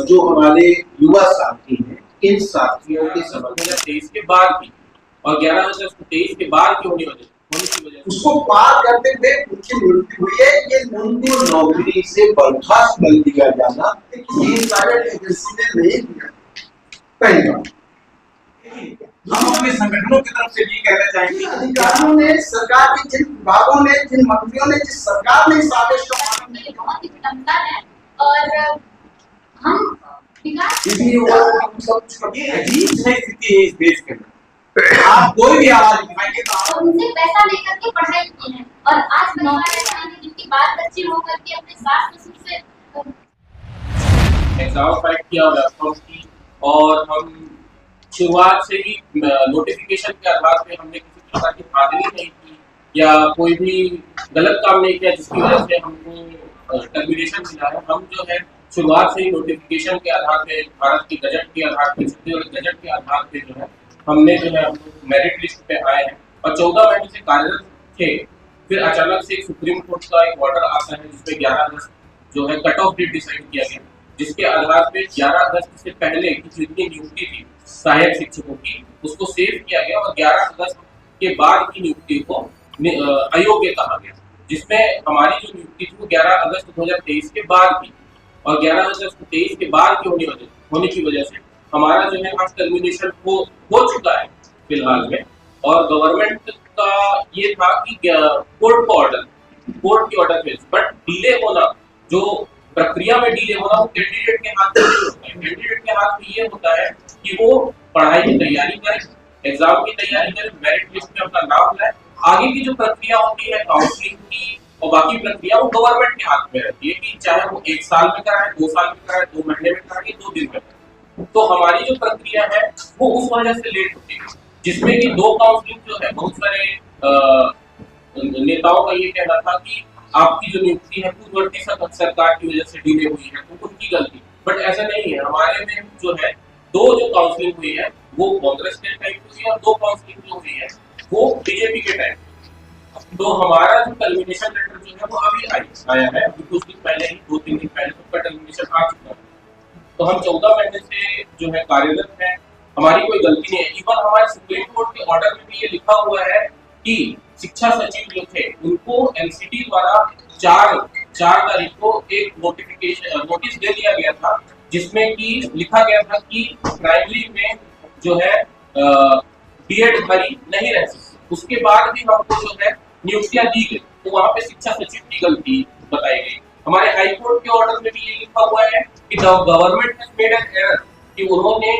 जो हमारे युवा साथी हैं, इन साथियों के संबंध 2023 के बाद की और 11 अगस्त 2023 के बाद की होने की वजह उसको पार करते हुए उनकी मृत्यु हुई है। ये उनको नौकरी से बर्खास्त कर दिया जाना किसी प्राइवेट एजेंसी ने नहीं किया। पहली बात, हम अपने संगठनों की तरफ से ये कहना चाहेंगे अधिकारियों ने, सरकार के जिन विभागों ने, जिन मंत्रियों ने, जिस सरकार ने इस आदेश का पालन नहीं किया, बहुत ही विडंबना है। और हम विकास ये अजीब है स्थिति है इस देश के अंदर। आप कोई भी आवाज उठाएंगे तो उनसे पैसा लेकर के पढ़ाई की है और आज परिवार में जिनकी बात बच्ची होकर के अपने सास ससुर से एग्जाम फाइट किया लैपटॉप की और हम शुरुआत से ही नोटिफिकेशन के आधार पे हमने किसी प्रकार की धांधली नहीं की या कोई भी गलत काम नहीं किया जिसकी वजह से हमको टर्मिनेशन मिला है। हम जो है शुरुआत से ही नोटिफिकेशन के आधार पे, भारत की गजट के आधार पे, छत्तीसगढ़ गजट के आधार पे जो है हमने जो है मेरिट लिस्ट पे आए हैं और 14 महीने से कार्यरत थे। फिर अचानक से एक सुप्रीम कोर्ट का एक ऑर्डर आता है जिसमें 11 अगस्त जो है कट ऑफ डेट डिसाइड किया गया, जिसके आधार पे 11 अगस्त से पहले की जितनी नियुक्ति थी सहायक शिक्षकों की उसको सेव किया गया और 11 अगस्त के बाद की नियुक्ति को अयोग्य कहा गया, जिसमें हमारी जो नियुक्ति थी वो 11 अगस्त 2023 के बाद की और 11 अगस्त 2023 के बाद की होने की वजह से हमारा जो है आज टर्मिनेशन हो चुका है फिलहाल में। और गवर्नमेंट का ये था कि कोर्ट की ऑर्डर पे बट डिले होना, जो प्रक्रिया में डिले होना वो कैंडिडेट के हाथ में नहीं होता है। कैंडिडेट के हाथ में ये होता है कि वो पढ़ाई की तैयारी करे, एग्जाम की तैयारी करे, मेरिट लिस्ट में अपना नाम लाए। आगे की जो प्रक्रिया होती है काउंसलिंग की और बाकी प्रक्रिया वो गवर्नमेंट के हाथ में रहती है कि चाहे वो 1 साल में कराए, 2 साल में कराए, 2 महीने में कराए, 2 दिन में कराए। तो हमारी जो प्रक्रिया है वो उस वजह से लेट होती है, जिसमें कि 2 काउंसलिंग जो है बहुत सारे नेताओं का ये कहना था कि आपकी जो नियुक्ति है पूर्ववर्ती सरकार की वजह से डिले हुई है तो उनकी गलती, बट ऐसा नहीं है। हमारे में जो है 2 जो काउंसलिंग हुई है वो कांग्रेस के टाइम हुई है और 2 काउंसलिंग जो हुई है वो बीजेपी के टाइम। तो हमारा जो टर्मिनेशन लेटर जो है वो अभी आया है, अभी कुछ दिन पहले ही, 2-3 दिन पहले उसका टर्मिनेशन आ चुका है। तो हम 14 महीने से जो है कार्यरत है, हमारी कोई गलती नहीं है। इवन हमारे सुप्रीम कोर्ट के ऑर्डर में भी ये लिखा हुआ है कि शिक्षा सचिव जो थे उनको एनसीटी द्वारा 4 तारीख को एक नोटिस दे दिया गया था जिसमें कि लिखा गया था कि प्राइमरी में जो है बीएड धारी नहीं रह सकती। उसके बाद भी हमको जो है नियुक्तियां दी गई तो वहां पे शिक्षा सचिव की गलती बताई गई। हमारे हाई कोर्ट के ऑर्डर में भी ये लिखा हुआ है कि the government has made an error, कि उन्होंने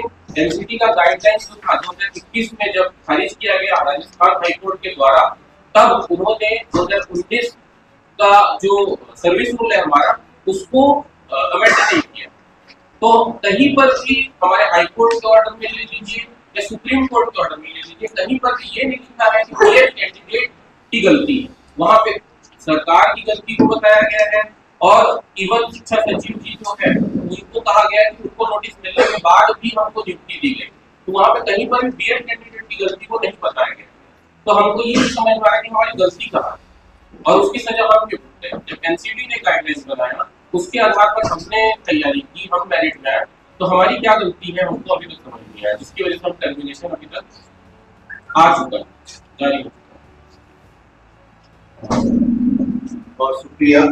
एनसीटी का गाइडलाइंस जो था 2021 में जब खारिज किया गया राजस्थान हाई कोर्ट के द्वारा, तब उन्होंने 2019 का जो सर्विस रूल है हमारा उसको अमेंड नहीं किया। तो कहीं पर भी हमारे हाई कोर्ट के ऑर्डर में ले लीजिए या सुप्रीम कोर्ट के ऑर्डर में ले लीजिए, कहीं पर भी ये नहीं लिखा है कि ये कैंडिडेट की गलती है। वहां पे सरकार की गलती को बताया गया है और इवन शिक्षा सचिव जी जो है उनको कहा गया है कि उनको नोटिस मिलने के बाद भी हमको नियुक्ति दी गई। तो वहां पे कहीं पर भी बीएड कैंडिडेट की गलती को नहीं बताया गया। तो हमको ये नहीं समझ में आ रहा कि हमारी गलती कहाँ है और उसकी सजा हम क्यों भुगते हैं। जब एनसीडी ने गाइडलाइंस बनाया उसके आधार पर हमने तैयारी की, हम मेरिट में आए, तो हमारी क्या गलती है हमको अभी तक समझ नहीं आया, जिसकी वजह से हम टर्मिनेशन अभी तक आ चुका है, जारी हो चुका है। बहुत शुक्रिया।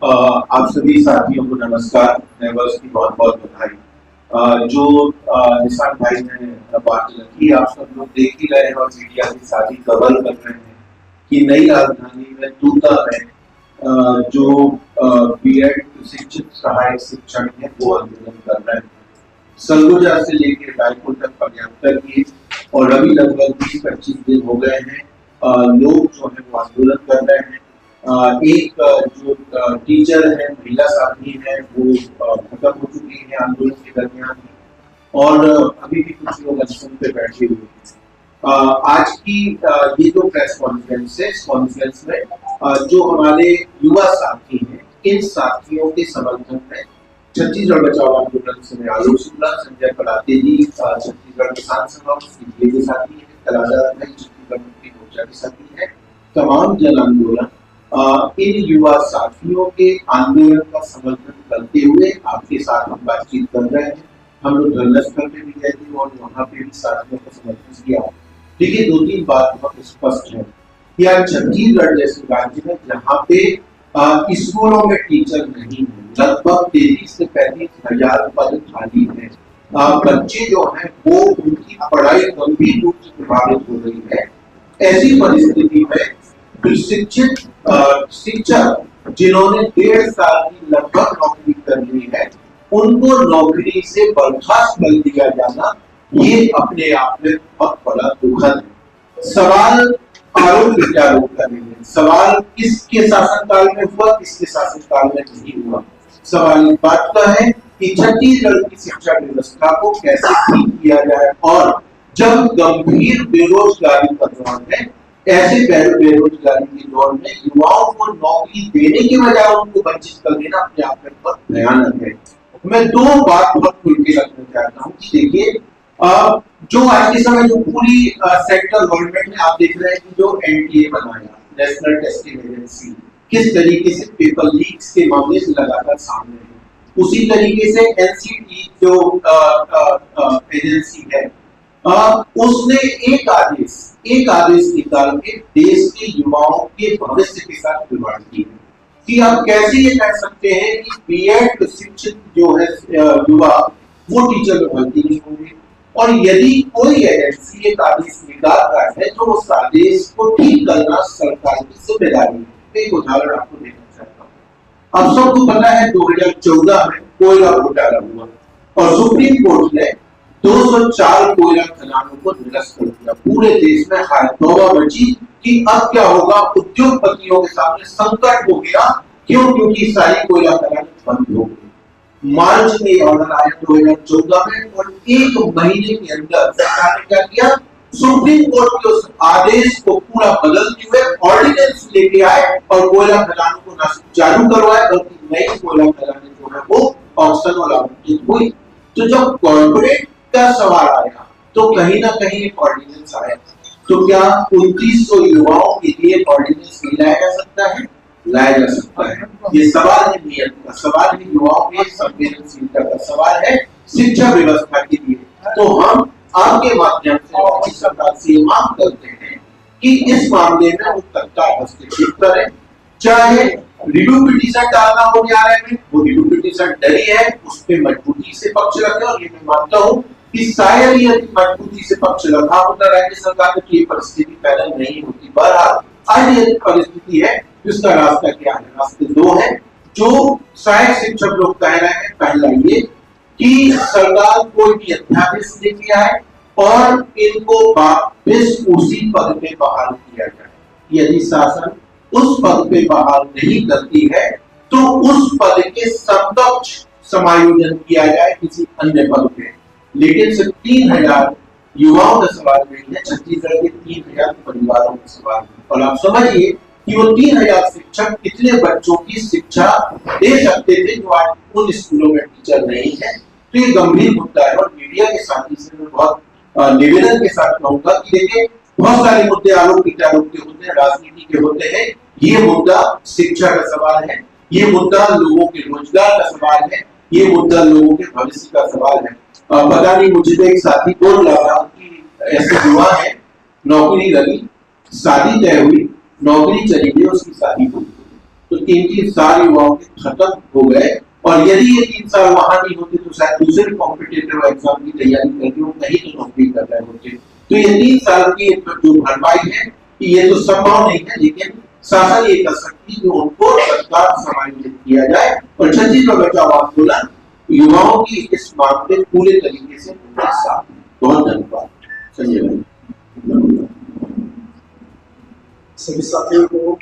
आप सभी साथियों को नमस्कार, नए वर्ष की बहुत बहुत बधाई। जो निशान भाई ने बात रखी आप सब लोग देख ही रहे हैं और मीडिया के साथ ही कवर कर रहे हैं कि नई राजधानी में दूता में जो बीएड शिक्षक सहायक शिक्षक है वो आंदोलन कर रहे हैं। सरगुजा से लेकर रायपुर तक पदयात्रा की और अभी लगभग 20-25 दिन हो गए हैं। लोग जो है वो आंदोलन कर रहे हैं। एक जो टीचर है, महिला साथी है, वो खत्म हो चुकी है आंदोलन के दरमियान और अभी भी कुछ लोग अनशन पे बैठे हुए हैं। आज की ये जो प्रेस कॉन्फ्रेंस है, इस कॉन्फ्रेंस में जो हमारे युवा साथी हैं, इन साथियों के समर्थन में छत्तीसगढ़ बचाओ आंदोलन से आलोक शुक्ला, संजय पराते जी, छत्तीसगढ़ किसान सभा के साथी है, कलाजा छत्तीसगढ़ मुक्ति मोर्चा के साथी है, तमाम जन आंदोलन इन युवा साथियों के आंदोलन का समर्थन करते हुए आपके साथ हम बातचीत कर रहे हैं। हम लोग धरनास्थल पे भी गए थे और वहाँ पे भी साथियों का समर्थन किया। देखिए, 2-3 बात बहुत स्पष्ट है कि आज छत्तीसगढ़ जैसे राज्य में जहाँ पे स्कूलों में टीचर नहीं है, लगभग 33 से 35 हजार पद खाली है। बच्चे जो हैं वो उनकी पढ़ाई गंभीर रूप से प्रभावित हो रही है। ऐसी परिस्थिति में प्रशिक्षित शिक्षक जिन्होंने 1.5 साल की लगभग नौकरी कर ली है, उनको नौकरी से बर्खास्त कर दिया जाना ये अपने आप में बहुत बड़ा दुखद है। सवाल आरोप प्रत्यारोप करेंगे, सवाल किसके शासनकाल में हुआ, किसके शासनकाल में नहीं हुआ। सवाल इस बात का है कि छत्तीसगढ़ की शिक्षा व्यवस्था को कैसे ठीक किया जाए, और जब गंभीर बेरोजगारी का दौर है, ऐसे बेरोजगारी के दौर में युवाओं को नौकरी देने के बजाय उनको वंचित कर देना अपने आप में बहुत भयानक है। मैं 2 बात बहुत खुल के रखना चाहता हूँ कि देखिए, जो आज के समय जो पूरी सेंट्रल गवर्नमेंट ने, आप देख रहे हैं कि जो एनटीए बनाया, नेशनल टेस्टिंग एजेंसी, किस तरीके से पेपर लीक्स के मामले से लगातार सामने है। उसी तरीके से एनसीटी जो एजेंसी है, उसने एक आदेश निकाल के देश के युवाओं के भविष्य के साथ खिलवाड़ की है कि आप कैसे ये कह सकते हैं कि बीएड शिक्षित जो है युवा वो टीचर में भर्ती नहीं होंगे। और यदि कोई एजेंसी एक आदेश निकाल रहा है तो उस आदेश को ठीक करना सरकार की जिम्मेदारी है। एक उदाहरण आपको देना चाहता हूँ। अब सबको पता है 2014 में कोयला घोटाला हुआ और सुप्रीम कोर्ट ने 204 कोयला खदानों को निरस्त कर दिया। पूरे देश में तौबा मची कि अब क्या होगा, उद्योगपतियों के सामने संकट हो गया। क्यों? क्योंकि सारी कोयला खदानें बंद हो गई। मार्च में ऑर्डर आया 2014 में, और 1 महीने के अंदर सरकार ने क्या किया, सुप्रीम कोर्ट के उस आदेश को पूरा बदलते हुए ऑर्डिनेंस लेके आए और कोयला खदानों को न चालू करवाए बल्कि नई कोयला खदानें जो है वो ऑक्शन और आवंटित हुई। तो जब कॉर्पोरेट का सवाल आया तो कहीं ना कहीं एक ऑर्डिनेंस आया। तो क्या 2900 युवाओं के लिए ऑर्डिनेंस लाया जा सकता है? लाया जा सकता है। ये सवाल है नियत का, सवाल है युवाओं के संवेदनशीलता का, सवाल है शिक्षा व्यवस्था के लिए। तो हम आपके माध्यम से राज्य सरकार से मांग करते हैं कि इस मामले में वो तत्काल हस्तक्षेप करें। चाहे रिव्यू पिटीशन डालना हो न्यायालय में, वो रिव्यू पिटीशन डरी है, उस पर मजबूती से पक्ष रखें। और ये मैं मानता हूँ कि शायद यदि मजबूती से पक्ष रखा होता राज्य सरकार में तो ये परिस्थिति पैदा नहीं होती। बहरहाल आज ये परिस्थिति है, जिसका रास्ता क्या है? रास्ते 2 है जो शायद शिक्षक लोग कह रहे हैं। पहला ये कि सरकार कोई भी अध्यादेश लेके आए और इनको वापस उसी पद पे बहाल किया जाए। यदि शासन उस पद पे बहाल नहीं करती है तो उस पद के समकक्ष समायोजन किया जाए किसी अन्य पद पे। लेकिन सिर्फ 3000 युवाओं का सवाल नहीं है, छत्तीसगढ़ के 3000 परिवारों का सवाल है। और आप समझिए कि वो 3000 शिक्षक कितने बच्चों की शिक्षा दे सकते थे जो आज उन स्कूलों में टीचर नहीं है। तो ये गंभीर मुद्दा है। और मीडिया के साथी से मैं बहुत निवेदन के साथ कहूंगा कि देखिए, बहुत सारे मुद्दे आरोप प्रत्यारोप के होते हैं, राजनीति के होते हैं। ये मुद्दा शिक्षा का सवाल है, ये मुद्दा लोगों के रोजगार का सवाल है, ये मुद्दा लोगों के भविष्य का सवाल है। पता नहीं, मुझे एक साथी बोल रहा था कि ऐसे युवा है, नौकरी लगी, शादी तय हुई, नौकरी चली गई, उसकी शादी हो गई, तो 3 साल युवाओं के खत्म हो गए। और यदि ये 3 साल वहां नहीं होते तो शायद दूसरे कॉम्पिटिटिव एग्जाम की तैयारी करके वो कहीं तो नौकरी कर रहे होते। तो ये 3 साल की जो भरपाई है ये तो संभव नहीं है, लेकिन शासन ये कर सकती है कि उनको सरकार समायोजित किया जाए। और छत्तीसगढ़ बचाओ आंदोलन युवाओं की इस मांग में पूरे तरीके से साथ। बहुत धन्यवाद। संजय भाई। सभी साथियों को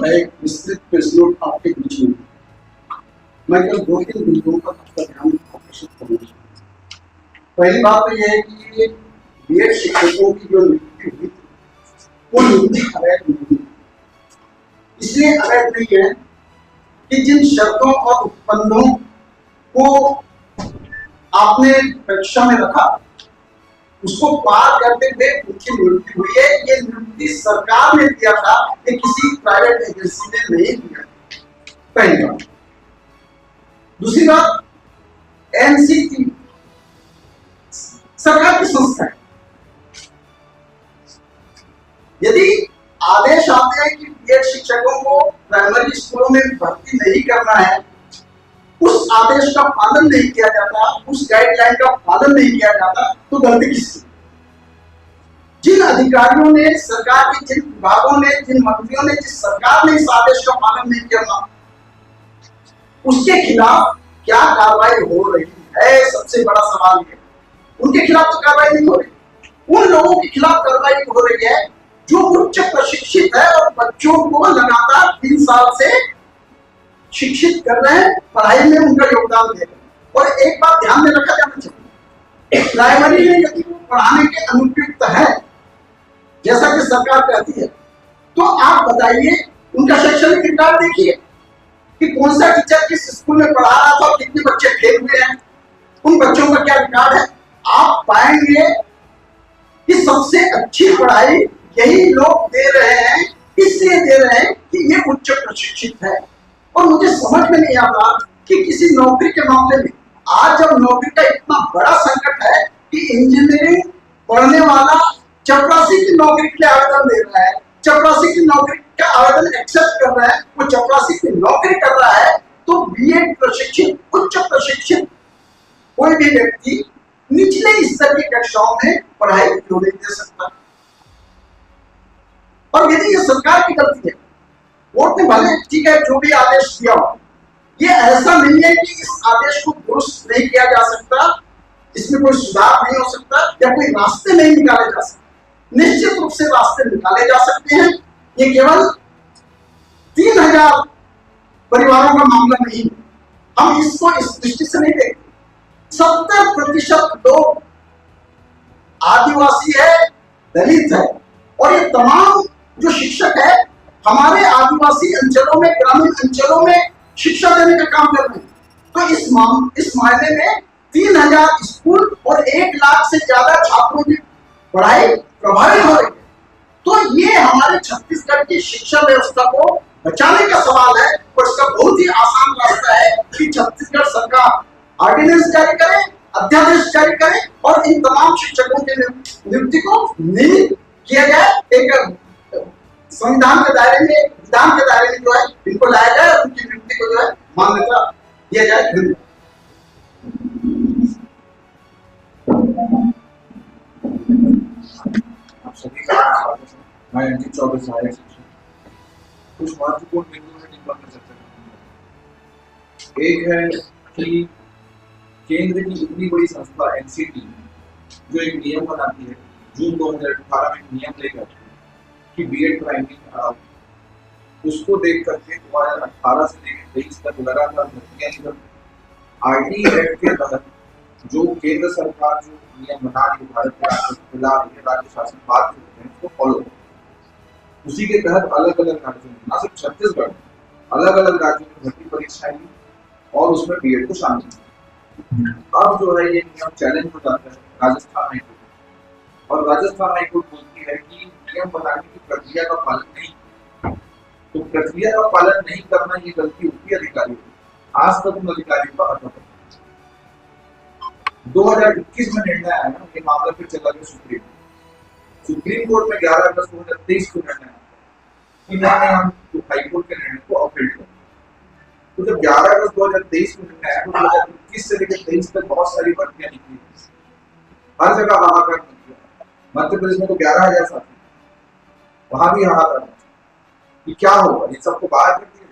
एक विस्तृत प्रेस नोट आपके बीच में मैं कल 2-3 बिंदुओं पर आपका ध्यान आकर्षित करना चाहूँगा। पहली बात तो यह है कि बीएड शिक्षकों की जो नियुक्ति हुई वो नियुक्ति अवैध नहीं है। इसलिए अवैध नहीं है कि जिन शर्तों और उपबंधों को आपने परीक्षा में रखा उसको पार करते हुए उनकी नियुक्ति हुई है। ये नियुक्ति सरकार ने दिया था, ये किसी प्राइवेट एजेंसी ने नहीं दिया। पहली बात। दूसरी बात, एनसीटी सरकार की संस्था है। यदि आदेश आते हैं कि बीएड शिक्षकों को प्राइमरी स्कूलों में भर्ती नहीं करना है, उस आदेश का पालन नहीं किया जाता, उस गाइडलाइन का पालन नहीं किया जाता, तो गलती किसकी? जिन अधिकारियों ने, सरकार के जिन विभागों ने, जिन मंत्रियों ने, जिस सरकार ने इस आदेश का पालन नहीं किया, उसके खिलाफ क्या कार्रवाई हो रही है? सबसे बड़ा सवाल है। उनके खिलाफ तो कार्रवाई नहीं हो रही। उन लोगों के खिलाफ कार्रवाई हो रही है जो उच्च प्रशिक्षित है और बच्चों को लगातार 3 साल से शिक्षित कर रहे हैं, पढ़ाई में उनका योगदान दे रहे हैं। और एक बात ध्यान में रखा जाना चाहिए, प्राइमरी में यदि वो पढ़ाने के अनुपयुक्त है, जैसा कि सरकार कहती है, तो आप बताइए, उनका शैक्षणिक रिकॉर्ड देखिए कि कौन सा टीचर किस स्कूल में पढ़ा रहा था और कितने बच्चे फेल हुए हैं, उन बच्चों का क्या रिकॉर्ड है। आप पाएंगे कि सबसे अच्छी पढ़ाई यही लोग दे रहे हैं, इसलिए दे रहे हैं कि ये उच्च प्रशिक्षित है। और मुझे समझ में नहीं आता कि किसी नौकरी के मामले में, आज जब नौकरी का इतना बड़ा संकट है कि इंजीनियरिंग पढ़ने वाला चपरासी की नौकरी के लिए आवेदन दे रहा है, चपरासी की नौकरी का आवेदन एक्सेप्ट कर रहा है, वो चपरासी की नौकरी कर रहा है, तो बीएड प्रशिक्षित, उच्च प्रशिक्षित कोई भी व्यक्ति निचले स्तर की कक्षाओं में पढ़ाई क्यों नहीं दे सकता? और यदि ये सरकार की गलती है, कोर्ट ने भले ठीक है जो भी आदेश दिया हो, ये ऐसा नहीं है कि इस आदेश को दुरुस्त नहीं किया जा सकता, इसमें कोई सुधार नहीं हो सकता या कोई रास्ते नहीं निकाले जा सकते। निश्चित रूप से रास्ते निकाले जा सकते हैं। ये केवल 3000 परिवारों का मामला नहीं, हम इसको इस दृष्टि से नहीं देखते। 70% लोग आदिवासी है, दलित है, और ये तमाम जो शिक्षक है हमारे आदिवासी अंचलों में, ग्रामीण अंचलों में शिक्षा देने का काम कर रहे हैं। तो इस मायने में 3000 स्कूल और 1 लाख से ज्यादा छात्रों की पढ़ाई प्रभावित हो रही है। तो ये हमारे छत्तीसगढ़ की शिक्षा व्यवस्था को बचाने का सवाल है, और इसका बहुत ही आसान रास्ता है कि छत्तीसगढ़ सरकार ऑर्डिनेंस जारी करे, अध्यादेश जारी करे और इन तमाम शिक्षकों की नियुक्ति को नहीं किया जाए। एक संविधान के दायरे में, विधान के दायरे में जो है इनको लाया जाए और उनकी नियुक्ति को जो है मान्यता दिया जाए। आप सभी का स्वागत है। मैं अंकित चौबे सहायक शिक्षक। कुछ महत्वपूर्ण बिंदु है जिन पर मैं चर्चा करूंगा। एक है कि केंद्र की इतनी बड़ी संस्था एनसीटी जो एक नियम बनाती है, जून 2018 में एक नियम लेकर कि बीएड प्राइमरी, उसको देख करके 2018 से लेकर 23 तक लगातार भर्तियां निकल रही। आईटी एक्ट के तहत जो केंद्र सरकार जो नियम बना रही है, भारत के राष्ट्रपति ला रही है, राज्य शासन बात होते हैं उसको फॉलो, उसी के तहत अलग अलग राज्यों में, ना सिर्फ छत्तीसगढ़, अलग अलग राज्यों में भर्ती परीक्षाएं ली और उसमें बीएड को शामिल किया। अब जो है ये नियम चैलेंज हो जाता है राजस्थान हाईकोर्ट, और राजस्थान हाईकोर्ट बोलती है कि नियम बनाने की प्रक्रिया का पालन नहीं, तो प्रक्रिया का पालन नहीं करना ये गलती होती है अधिकारियों की। आज तक उन अधिकारियों का अटक 2021 में निर्णय आया, ये मामला फिर चला गया सुप्रीम कोर्ट में 11 अगस्त 2023 को निर्णय आया कि नहीं हम हाईकोर्ट के निर्णय को अपील करें। तो जब 11 अगस्त 2023 को निर्णय आया तो 2021 से लेकर 23 तक बहुत सारी भर्तियां निकली, हर जगह हाहाकार मच गया। मध्य प्रदेश में तो 11,000 साथी, वहां भी हाहाकार कि क्या होगा, ये सबको बाहर कर दिया।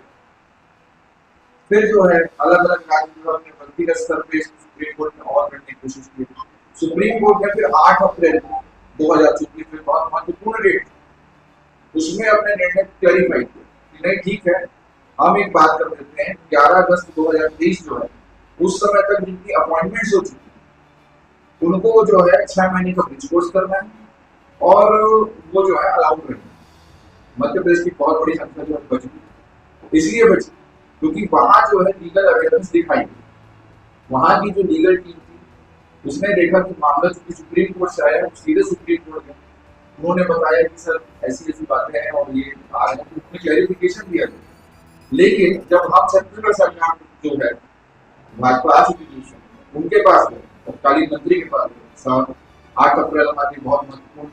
फिर जो है अलग अलग राज्यों में व्यक्तिगत स्तर पे सुप्रीम कोर्ट में और करने की कोशिश की। सुप्रीम कोर्ट ने फिर 8 अप्रैल 2024 में बहुत महत्वपूर्ण डेट, उसमें अपने निर्णय क्लैरिफाई किया। नहीं ठीक है, हम एक बात कर देते हैं, 11 अगस्त 2023 जो है उस समय तक जिनकी अपॉइंटमेंट्स हो चुकी उनको जो है 6 महीने का ब्रिज कोर्स करना है और वो जो है अलाउड रहेगा। मध्य प्रदेश की बहुत बड़ी संख्या जो है बची, इसलिए बची क्योंकि वहां जो है लीगल अवेयरनेस दिखाई, वहां की जो लीगल टीम थी उसने देखा कि मामला चूंकि सुप्रीम कोर्ट से आया, वो सीधे सुप्रीम कोर्ट गए। उन्होंने बताया कि सर ऐसी ऐसी बातें हैं और ये आ रहे हैं, तो उसने क्लैरिफिकेशन दिया। लेकिन जब हम छत्तीसगढ़ सरकार जो है भाजपा आ चुकी थी उनके पास गए, तत्कालीन मंत्री के पास गए, सर 8 अप्रैल हमारी बहुत महत्वपूर्ण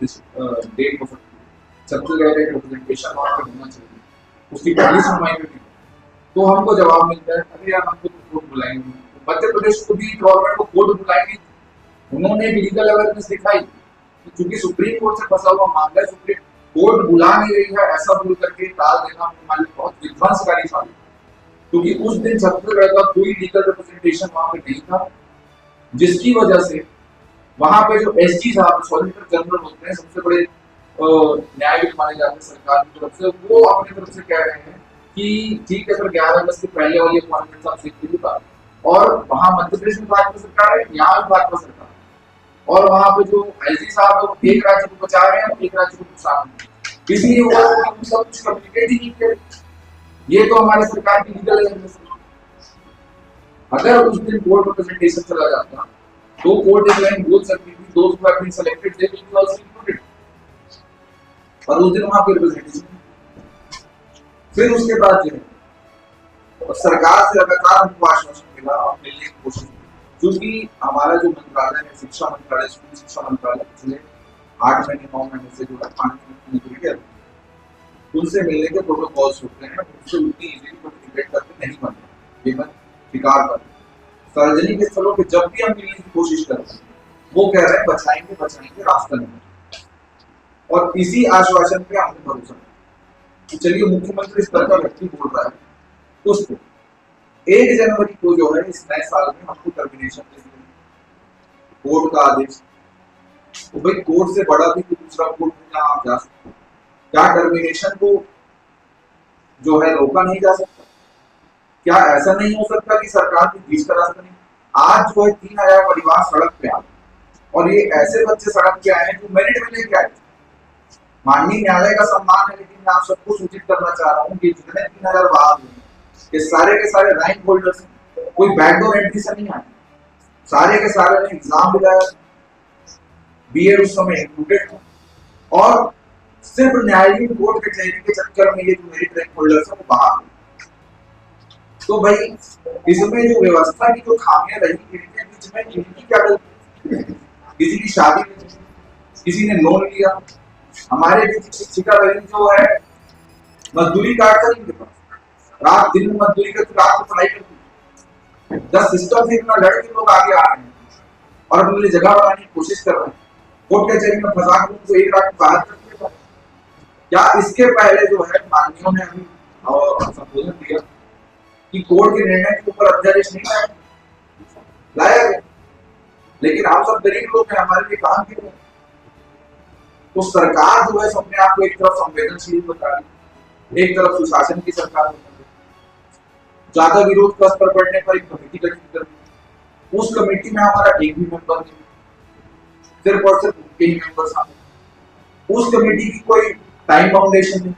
डेट हो सकती है, छत्तीसगढ़ का रिप्रेजेंटेशन वहाँ पे होना चाहिए, उसकी पहली सुनवाई में भी। तो हमको जवाब मिलता है अरे यार हमको तो कोर्ट बुलाएंगे। मध्य प्रदेश को भी गवर्नमेंट को कोर्ट बुलाएंगे। उन्होंने भी लीगल अवेयरनेस दिखाई, क्योंकि सुप्रीम कोर्ट से फंसा हुआ मामला है, सुप्रीम कोर्ट बुला नहीं रही है ऐसा बोल करके टाल देना हमारे लिए बहुत विध्वंसकारी साबित, क्योंकि उस दिन छत्तीसगढ़ का कोई लीगल रिप्रेजेंटेशन वहां पे नहीं था, जिसकी वजह से वहां पे जो एसजी साहब सॉलिसिटर जनरल होते हैं, सबसे बड़े न्यायिक माने जाते हैं सरकार की तरफ से, वो अपनी तरफ से कह रहे हैं कि ठीक है सर 11 अगस्त से पहले वाली अपॉइंटमेंट आप सीख होगा। और वहां मध्य प्रदेश में भाजपा सरकार है, यहाँ भी भाजपा सरकार है, और वहां पे जो एसजी साहब है वो एक राज्य को बचा रहे हैं और एक राज्य को नुकसान है, इसलिए वो सब कुछ कम्युनिकेट ही नहीं कर। ये तो हमारी सरकार की लीगल एजेंसी। अगर उस दिन कोर्ट रिप्रेजेंटेशन चला जाता तो कोर्ट एक लाइन बोल सकती थी दोस्त who have been selected they will be also included, और उस दिन वहां पे रिप्रेजेंटेशन। फिर उसके बाद जो है और सरकार से लगातार हमको आश्वासन मिला और मिलने की कोशिश की, क्योंकि हमारा जो मंत्रालय है शिक्षा मंत्रालय, स्कूल शिक्षा मंत्रालय पिछले 8 महीने 9 महीने से जो है पानी उनसे मिलने के प्रोटोकॉल्स होते हैं, उससे उतनी इजीली कम्युनिकेट करके नहीं बनते, ये मैं स्वीकार करता हूं। सार्वजनिक स्थलों पे जब भी हम मिलने की कोशिश करते हैं वो कह रहे हैं बचाएंगे बचाएंगे, रास्ता नहीं, और इसी आश्वासन पे हमने भरोसा किया। चलिए मुख्यमंत्री स्तर का व्यक्ति बोल रहा है, उसको 1 जनवरी को जो है इस नए साल में हमको टर्मिनेशन दे दी, कोर्ट का आदेश। तो भाई कोर्ट से बड़ा भी दूसरा कोर्ट में जहां आप जा सकते हैं, क्या टर्मिनेशन को जो है रोका नहीं जा सकता? क्या ऐसा नहीं हो सकता कि सरकार के बीच का रास्ता नहीं? आज जो है 3000 परिवार सड़क पे आ, और ये ऐसे बच्चे सड़क पे आए हैं जो मेरिट में लेके आए। माननीय न्यायालय का सम्मान है, लेकिन मैं आप सबको सूचित करना चाह रहा हूँ कि जितने 3000 बाहर हुए ये सारे के सारे रैंक होल्डर्स हैं, कोई बैकडोर एंट्री से नहीं आए, सारे के सारे ने एग्जाम दिलाया, बीएड उस समय इंक्लूडेड था, और सिर्फ न्यायालयीन कोर्ट कचहरी के चक्कर में ये जो मेरिट रैंक होल्डर्स है वो बाहर। तो भाई इसमें जो व्यवस्था की जो खामियां रही, इनके बीच में इनकी क्या गलती? किसी की शादी में किसी ने लोन लिया, हमारे बीच शिक्षिका बहन जो है मजदूरी काट कर इनके पास रात दिन में मजदूरी करके रात को पढ़ाई करती है। 10 सिस्टम से इतना लड़के लोग आगे आ रहे हैं और अपने लिए जगह बनाने की कोशिश कर रहे हैं, कोर्ट कचहरी में फंसा कर उनको 1 रात बाहर कर दिया। क्या इसके पहले जो है माननीयों ने अभी संबोधन दिया कि कोर्ट के निर्णय के ऊपर अध्यादेश नहीं लाया गया, लेकिन आप सब गरीब लोग हैं, हमारे लिए काम क्यों है? तो सरकार जो है अपने आप को एक तरफ संवेदनशील बता रही, एक तरफ सुशासन की सरकार बता रही, ज्यादा विरोध का स्तर बढ़ने पर एक कमेटी गठित कर दी, उस कमेटी में हमारा एक भी मेंबर नहीं, सिर्फ और सिर्फ उनके ही मेंबर शामिल। उस कमेटी की कोई टाइम बाउंडेशन नहीं,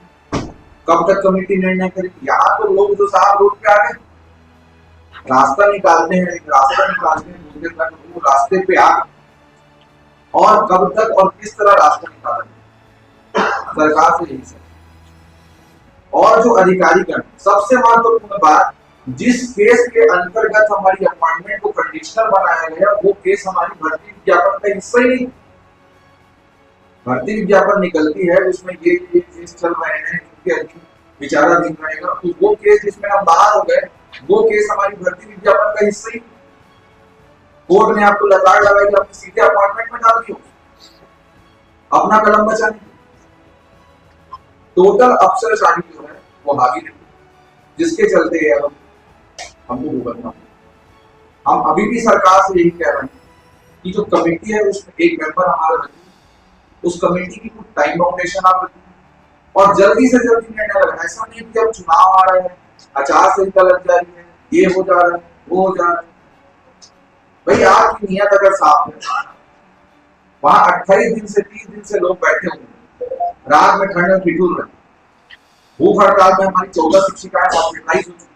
कब तक कमेटी निर्णय करेगी? यहाँ तो लोग जो साहब रोड पे आ गए, रास्ता निकालते हैं बोलते तक वो रास्ते पे आ, और कब तक और किस तरह रास्ता निकालेंगे सरकार से यही सब। और जो अधिकारीगण, सबसे महत्वपूर्ण बात, जिस केस के अंतर्गत हमारी अपॉइंटमेंट को कंडीशनल बनाया गया वो केस हमारी भर्ती विज्ञापन का हिस्सा ही नहीं। भर्ती विज्ञापन निकलती है उसमें ये केस चल रहे हैं उनके अधीन विचाराधीन रहेगा, तो वो केस जिसमें हम बाहर हो गए वो केस हमारी भर्ती विज्ञापन का हिस्सा ही। कोर्ट ने आपको लताड़ लगाई कि आपने सीधे अपॉइंटमेंट में डाल दिया, अपना कलम बचाने। टोटल अफसरशाही जो है वो हावी रही, जिसके चलते हमको भुगतना। हम अभी भी सरकार से यही कह रहे हैं कि जो कमेटी है उसमें एक मेंबर हमारा रखिए, उस कमेटी की कुछ टाइम बाउंडेशन आप रखिए और जल्दी से जल्दी निर्णय लेना। ऐसा नहीं कि अब चुनाव आ रहे हैं, आचार संहिता लग जा रही है, ये हो जा रहा है, वो हो जा रहा है। भाई आपकी नियत अगर साफ है, वहां 28 दिन से 30 दिन से लोग बैठे हुए, रात में ठंड में ठिठुर रहे, भूख हड़ताल में हमारी 14 शिक्षिकाएं हॉस्पिटलाइज हो चुकी,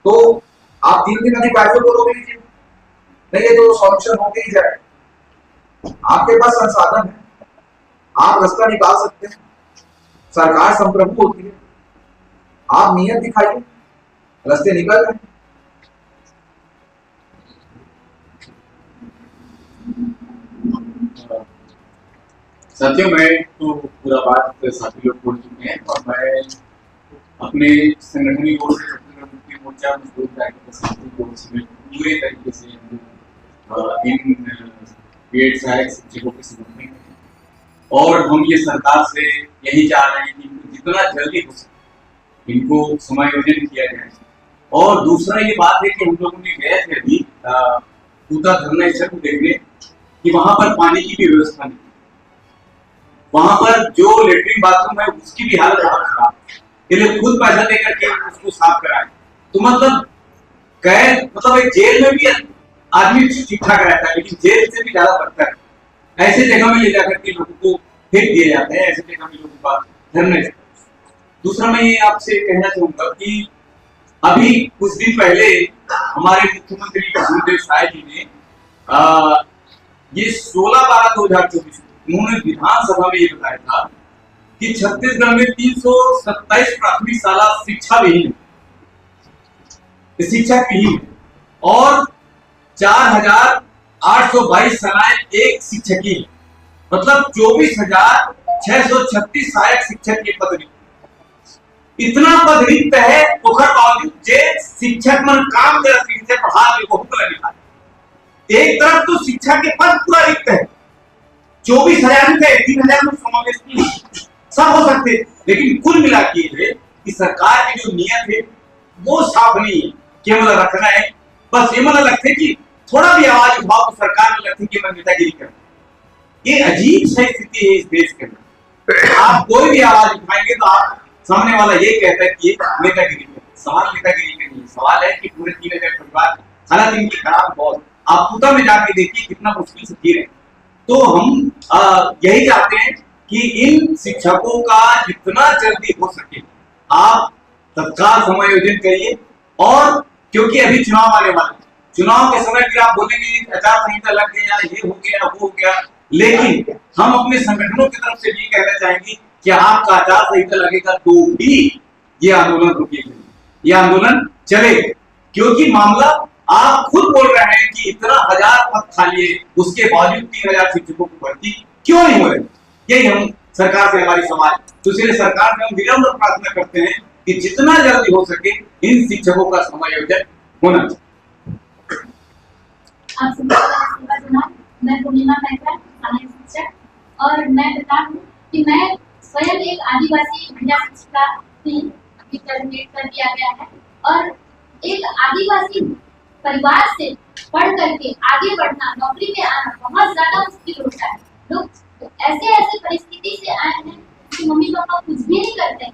तो आप 3 दिन अधिकारियों को रोक लीजिए, नहीं ये तो सॉल्यूशन होके ही जाए। आपके पास संसाधन है, आप रास्ता निकाल सकते हैं, सरकार संप्रभु होती है, आप नियत दिखाइए, रास्ते निकल रहे हैं। साथियों मैं तो पूरा बात साथी लोग बोल चुके हैं और मैं अपने संगठन ओर से छत्तीसगढ़ मुक्ति मोर्चा मजदूर साथी को पूरे तरीके से इन पेड सहायक शिक्षकों के समर्थन में और हम ये सरकार से यही चाह रहे हैं कि जितना जल्दी हो सके इनको समायोजन किया जाए। और दूसरा ये बात है कि हम लोगों ने गए थे अभी पूता धरना स्थल को देखने कि वहां पर पानी की भी व्यवस्था नहीं, वहां पर जो लेटरिन बाथरूम है उसकी भी हालत बहुत खराब है, ये लोग खुद पैसा देकर के उसको साफ कराए। तो मतलब कैद मतलब एक जेल में भी आदमी ठीक ठाक रहता है लेकिन जेल से भी ज्यादा बढ़ता है। ऐसे जगह में ले जाकर के लोगों को फेंक दिए जाते हैं, ऐसे जगह में लोगों का धरने। दूसरा मैं ये आपसे कहना चाहूंगा कि अभी कुछ दिन पहले हमारे मुख्यमंत्री कृष्णदेव साय जी ने ये 16/12/2024 उन्होंने विधानसभा में ये बताया था कि छत्तीसगढ़ में 327 प्राथमिक शाला शिक्षा विहीन है, शिक्षक विहीन है और 4,822 शालाएं एक शिक्षक है, मतलब 24,636 सहायक शिक्षक के पद रिक्त। इतना पद रिक्त है ओकर बावजूद जे शिक्षक मन काम करत रहिथे पढ़ा के बहुत लगे। एक तरफ तो शिक्षा के पद पूरा रिक्त है, 24,000 में 3,000 में समावेश नहीं सब हो सकते, लेकिन कुल मिला के कि सरकार की जो नियत है वो साफ नहीं है कि मतलब रखना है। बस ये मतलब लगते कि थोड़ा भी आवाज उठाओ तो सरकार में लगती कि मैं नेतागिरी कर। ये अजीब सी स्थिति है इस देश के अंदर। आप कोई भी आवाज उठाएंगे तो आप सामने वाला ये कहता है कि नेतागिरी है। सवाल नेतागिरी का नहीं, सवाल है कि पूरे 3,000 परिवार हालात इनकी खराब बहुत। आप पूता में जाके देखिए कितना मुश्किल से जी रहे। तो हम यही चाहते हैं कि इन शिक्षकों का जितना जल्दी हो सके आप तत्काल समायोजन करिए। और क्योंकि अभी चुनाव आने वाले, चुनाव के समय फिर आप बोलेंगे आचार संहिता लग गया, ये हो गया वो हो गया, लेकिन हम अपने संगठनों की तरफ से भी कहना चाहेंगे कि आपका आचार संहिता लगेगा तो भी ये आंदोलन रुकेगा, ये आंदोलन चलेगा। क्योंकि मामला आप खुद बोल रहे हैं कि इतना 1000 पद खाली है, उसके बावजूद 3,000 शिक्षकों को भर्ती क्यों नहीं हो रही। यही हम सरकार से हमारी सवाल। तो इसलिए सरकार से हम विनम्र प्रार्थना करते हैं कि जितना जल्दी हो सके इन शिक्षकों का समायोजन होना चाहिए। आप सभी का नमस्कार। मैं पूर्णिमा पैसा सहायक शिक्षक और मैं बता दूं कि मैं स्वयं एक आदिवासी महिला शिक्षिका थी, अभी टर्मिनेट कर दिया गया है। और एक आदिवासी परिवार से पढ़ करके आगे बढ़ना, नौकरी में आना बहुत ज्यादा मुश्किल होता है। लोग ऐसे परिस्थिति से आए हैं कि मम्मी पापा कुछ भी नहीं करते हैं,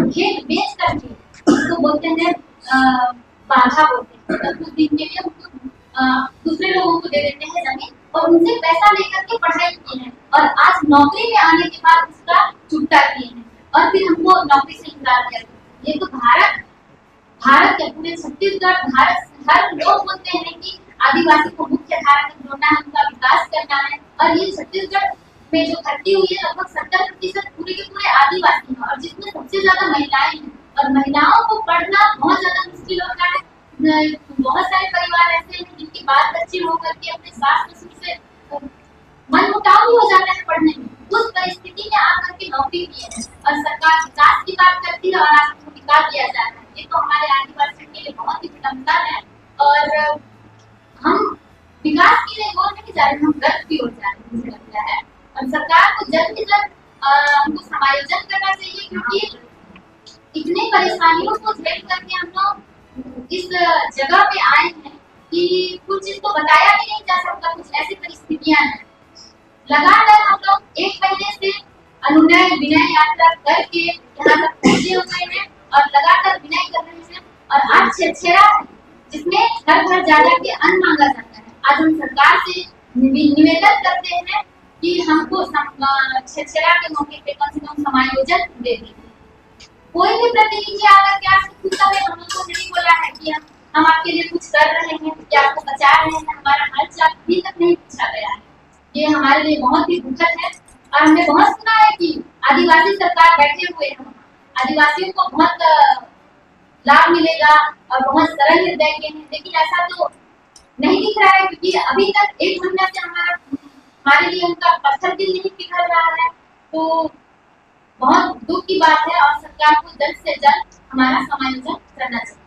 खेत बेच करके उसको बोलते हैं बाधा बोलते हैं, तो कुछ दिन के लिए उनको दूसरे लोगों को दे देते हैं जमीन और उनसे पैसा लेकर के पढ़ाई की है। और आज नौकरी में आने के बाद उसका चुकता किए हैं और फिर हमको नौकरी से इनकार किया। ये तो भारत के पूरे छत्तीसगढ़ भारत हर लोग बोलते हैं कि आदिवासी को मुख्य धारा में जोड़ना है, उनका विकास करना है। और ये छत्तीसगढ़ में जो भर्ती हुई है लगभग 70% पूरे के पूरे आदिवासी हैं और जिसमें सबसे ज्यादा महिलाएं हैं। और महिलाओं को पढ़ना बहुत ज्यादा मुश्किल होता है। बहुत सारे परिवार ऐसे हैं जिनकी बात बच्ची होकर के अपने सास ससुर से मन मुटाव भी हो जाता है पढ़ने में। उस परिस्थिति में आकर के नौकरी की है और सरकार विकास की बात करती है और आज उसको विकास दिया जा रहा है। ये तो हमारे आदिवासियों के लिए बहुत ही विडंबना है और हम विकास के लिए बोल नहीं जा रहे, हम गलत की ओर जा रहे हैं मुझे लगता है। और सरकार को जल्द से जल्द हमको समायोजन करना चाहिए क्योंकि इतनी परेशानियों को झेल करके हम लोग इस जगह पे आए हैं कि कुछ चीज को बताया भी नहीं जा सकता। कुछ ऐसी परिस्थितियां हैं। लगातार हम लोग 1 महीने से अनुनय विनय यात्रा करके यहाँ तक पहुंचे हुए हैं और लगातार विनय कर रहे हैं। और आज छेड़ा जिसमें घर घर जा के अन्न मांगा जाता है। आज हम सरकार से निवेदन करते हैं कि हमको छेड़ा के मौके पे कम से कम समायोजन दे दीजिए। कोई भी प्रतिनिधि आकर के आज हम लोग को नहीं बोला है कि हम हम आपके लिए कुछ कर रहे हैं, क्या आपको बचा रहे हैं, हमारा हालचाल अभी तक नहीं पूछा गया है। ये हमारे लिए बहुत ही दुखद है। और हमने बहुत सुना है कि आदिवासी सरकार बैठे हुए हैं, आदिवासियों को बहुत लाभ मिलेगा और बहुत सरल निर्णय के हैं, लेकिन ऐसा तो नहीं दिख रहा है, क्योंकि अभी तक 1 महीना से हमारे लिए उनका पत्थर दिल नहीं पिघल रहा है। तो बहुत दुख की बात है और सरकार को जल्द से जल्द हमारा समायोजन करना चाहिए।